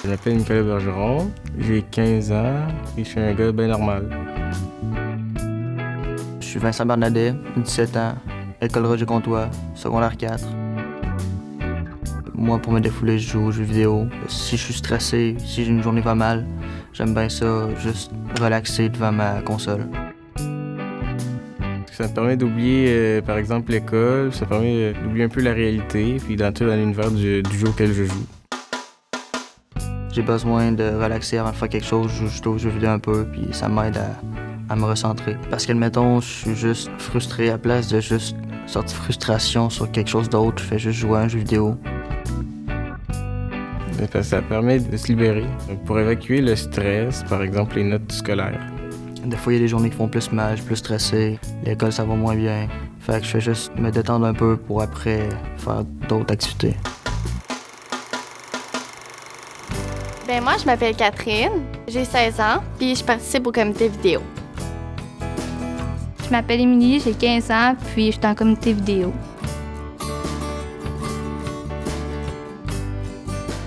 Je m'appelle Nicolas Bergeron, j'ai 15 ans et je suis un gars bien normal. Je suis Vincent Bernadette, 17 ans, École Roger Comtois, secondaire 4. Moi, pour me défouler, je joue aux jeux vidéo. Si je suis stressé, si une journée va mal, j'aime bien ça, juste relaxer devant ma console. Ça me permet d'oublier, par exemple, l'école, ça permet d'oublier un peu la réalité, puis d'entrer dans l'univers du jeu auquel je joue. J'ai besoin de relaxer avant de faire quelque chose, je joue aux jeux vidéo un peu, puis ça m'aide à me recentrer. Parce que, admettons, je suis juste frustré, à place de juste sortir frustration sur quelque chose d'autre, je fais juste jouer à un jeu vidéo. Ça permet de se libérer pour évacuer le stress, par exemple les notes scolaires. Des fois, il y a des journées qui font plus mal, je suis plus stressé, l'école ça va moins bien. Fait que je fais juste me détendre un peu pour après faire d'autres activités. Ben moi, je m'appelle Catherine, j'ai 16 ans, puis je participe au comité vidéo. Je m'appelle Émilie, j'ai 15 ans, puis je suis en comité vidéo.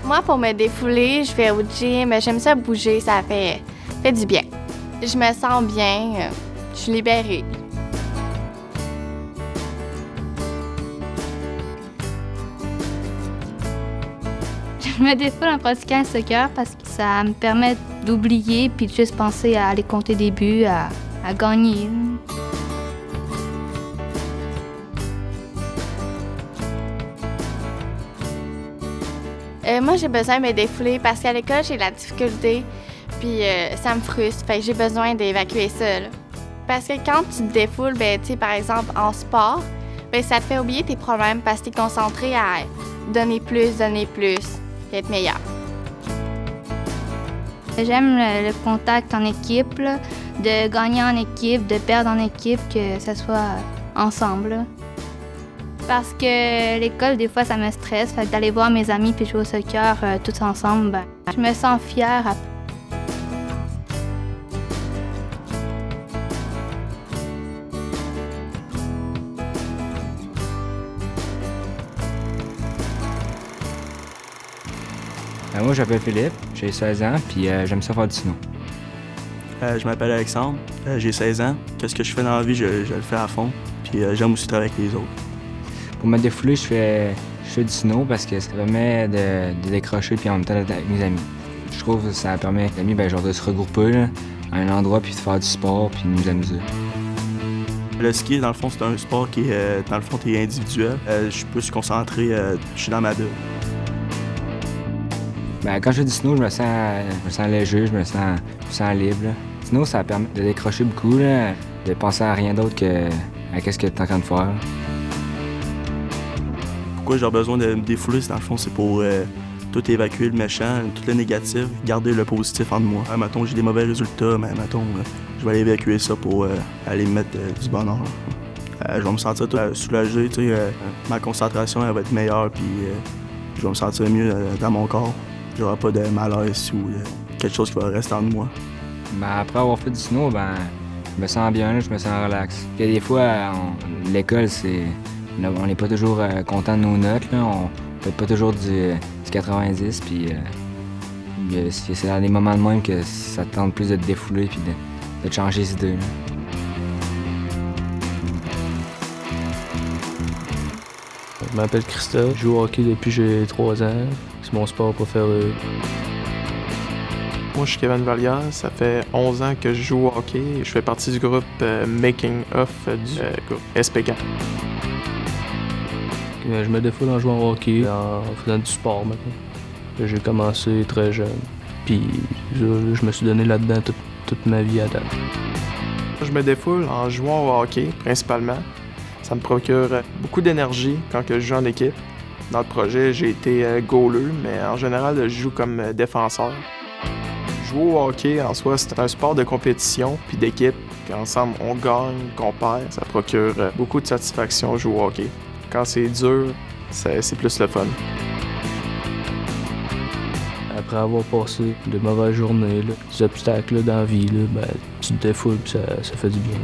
Moi, pour me défouler, je vais au gym, j'aime ça bouger, ça fait du bien. Je me sens bien, je suis libérée. Je me défoule en pratiquant le soccer parce que ça me permet d'oublier puis de juste penser à aller compter des buts, à gagner. Moi, j'ai besoin de me défouler parce qu'à l'école, j'ai de la difficulté, puis ça me frustre, fait que j'ai besoin d'évacuer ça, là. Parce que quand tu te défoules, ben, tu sais, par exemple, en sport, ben, ça te fait oublier tes problèmes parce que tu es concentré à donner plus, puis être meilleur. J'aime le contact en équipe, là, de gagner en équipe, de perdre en équipe, que ce soit ensemble, là. Parce que l'école, des fois, ça me stresse. Fait que d'aller voir mes amis puis jouer au soccer tous ensemble, ben, je me sens fière. Moi, je m'appelle Philippe, j'ai 16 ans, puis j'aime ça faire du snow. Je m'appelle Alexandre, j'ai 16 ans. Qu'est-ce que je fais dans la vie, je le fais à fond. Puis j'aime aussi travailler avec les autres. Pour me défouler, je fais du snow parce que ça permet de décrocher puis en même temps d'être avec mes amis. Je trouve que ça permet aux amis de se regrouper là, à un endroit puis de faire du sport puis de nous amuser. Le ski, dans le fond, c'est un sport qui est, dans le fond, est individuel. Je suis plus concentré, je suis dans ma bulle. Quand je fais du snow, je me sens léger, je me sens libre. Là. Snow, ça permet de décrocher beaucoup, là, de penser à rien d'autre qu'à ce que tu es en train de faire. Pourquoi j'ai besoin de me défouler, dans le fond, c'est pour tout évacuer le méchant, tout le négatif, garder le positif en moi. Mettons, j'ai des mauvais résultats, mais mettons, je vais aller évacuer ça pour aller me mettre du bonheur. Je vais me sentir tout soulagé, ma concentration elle va être meilleure, puis je vais me sentir mieux dans mon corps. J'aurai pas de malaise ou quelque chose qui va rester en moi. Après avoir fait du snow, je me sens bien, je me sens relax. Il y a des fois, l'école, on n'est pas toujours content de nos notes, là. On fait pas toujours du 90, puis c'est dans des moments de même que ça te tente plus de te défouler puis de te changer les idées. Là. Je m'appelle Christophe, je joue au hockey depuis que j'ai 3 ans. C'est mon sport préféré. Moi, je suis Kevin Vallière, ça fait 11 ans que je joue au hockey. Je fais partie du groupe Making of du groupe SPK. Je me défoule en jouant au hockey, en faisant du sport maintenant. J'ai commencé très jeune, puis je me suis donné là-dedans toute ma vie à date. Je me défoule en jouant au hockey, principalement. Ça me procure beaucoup d'énergie quand je joue en équipe. Dans le projet, j'ai été goaler, mais en général, je joue comme défenseur. Jouer au hockey, en soi, c'est un sport de compétition puis d'équipe. Ensemble, on gagne, qu'on perd. Ça procure beaucoup de satisfaction jouer au hockey. Quand c'est dur, c'est plus le fun. Après avoir passé de mauvaises journées, là, des obstacles là, dans la vie, là, tu te défoules et ça fait du bien.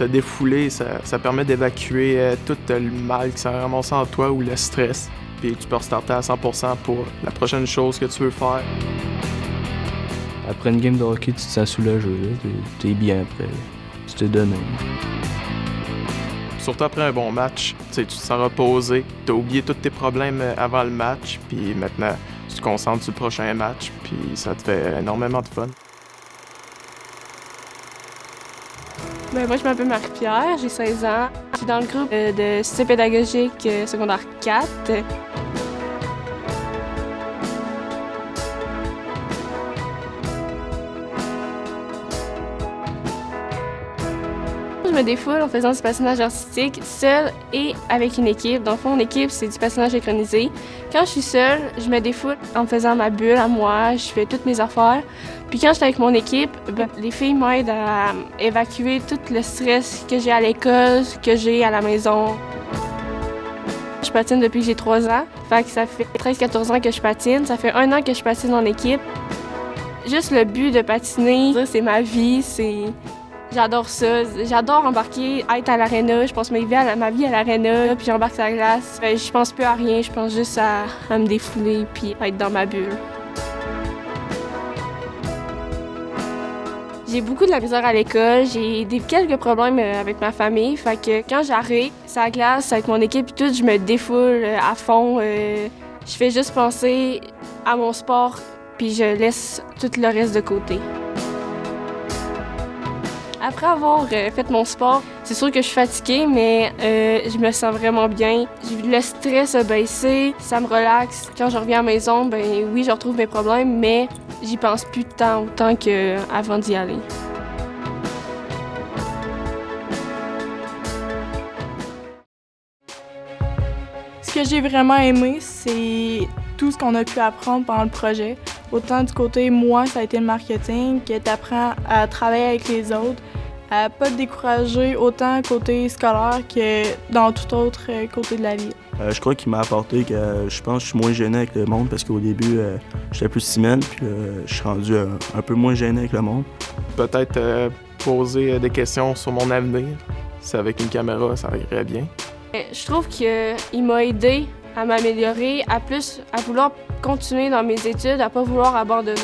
Se défouler, ça permet d'évacuer tout le mal qui s'est ramassé en toi ou le stress. Puis tu peux restarter à 100% pour la prochaine chose que tu veux faire. Après une game de hockey, tu te sens soulagé, t'es bien après, tu t'es donné. Surtout après un bon match, tu te sens reposé, t'as oublié tous tes problèmes avant le match, puis maintenant tu te concentres sur le prochain match, puis ça te fait énormément de fun. Ben, moi, je m'appelle Marie-Pierre, j'ai 16 ans. Je suis dans le groupe de soutien pédagogique secondaire 4. Je me défoule en faisant du patinage artistique, seule et avec une équipe. Dans le fond, mon équipe, c'est du patinage synchronisé. Quand je suis seule, je me défoule en faisant ma bulle à moi, je fais toutes mes affaires. Puis quand je suis avec mon équipe, les filles m'aident à évacuer tout le stress que j'ai à l'école, que j'ai à la maison. Je patine depuis que j'ai 3 ans. Fait que ça fait 13-14 ans que je patine. Ça fait 1 an que je patine en équipe. Juste le but de patiner, c'est ma vie, J'adore ça. J'adore embarquer, être à l'aréna. Je pense ma vie à l'aréna, puis j'embarque sur la glace. Je pense plus à rien, je pense juste à me défouler puis être dans ma bulle. J'ai beaucoup de la misère à l'école, j'ai quelques problèmes avec ma famille. Fait que quand j'arrive sur la glace avec mon équipe et tout, je me défoule à fond. Je fais juste penser à mon sport puis je laisse tout le reste de côté. Après avoir fait mon sport, c'est sûr que je suis fatiguée, mais je me sens vraiment bien. Le stress a baissé, ça me relaxe. Quand je reviens à la maison, ben oui, je retrouve mes problèmes, mais j'y pense plus autant qu'avant d'y aller. Ce que j'ai vraiment aimé, c'est tout ce qu'on a pu apprendre pendant le projet. Autant du côté, moi, ça a été le marketing, que tu apprends à travailler avec les autres, à pas te décourager autant côté scolaire que dans tout autre côté de la vie. Je crois qu'il m'a apporté que je pense que je suis moins gêné avec le monde parce qu'au début, j'étais plus timide, puis je suis rendu un peu moins gêné avec le monde. Peut-être poser des questions sur mon avenir. Si avec une caméra, ça irait bien. Je trouve qu'il m'a aidé à m'améliorer, à vouloir continuer dans mes études, à pas vouloir abandonner.